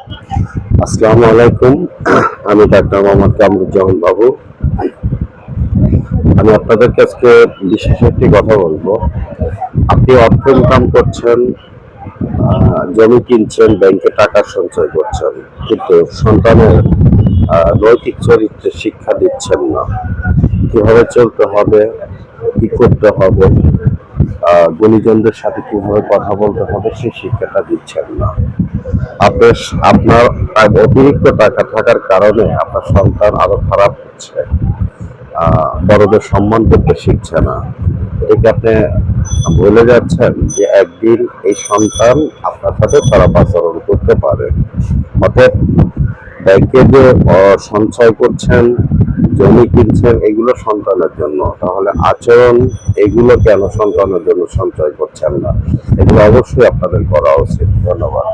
আসসালামু আলাইকুম। আমি ডাক্তার মোহাম্মদ কামরুজ্জামান বাবু। আমি আপনাদেরকে আজকে বিশেষ একটি কথা বলবো। আপনি অর্থ ইনকাম করছেন, জমি কিনছেন, ব্যাংকে টাকা সঞ্চয় করছেন, কিন্তু সন্তানের নৈতিক চরিত্রের শিক্ষা দিচ্ছেন না। কিভাবে চলতে হবে, কি করতে হবে, গুণীজনদের সাথে কিভাবে কথা বলতে হবে সেই শিক্ষাটা দিচ্ছেন না। আপনার আপনার অতিরিক্ত টাকা থাকার কারণে আপনার সন্তান আরো খারাপ হচ্ছে, বড়দের সম্মান করতে শিখছে না। এটাকে আপনি ভুলে যাচ্ছেন যে একদিন এই সন্তান আপনার সাথে খারাপ আচরণ করতে পারে। অতএব ব্যাংকে যে সঞ্চয় করছেন, জমি কিনছেন, এগুলো সন্তানের জন্য, তাহলে আচরণ এগুলো কেন সন্তানের জন্য সঞ্চয় করছেন না? এগুলো অবশ্যই আপনাদের করা উচিত। ধন্যবাদ।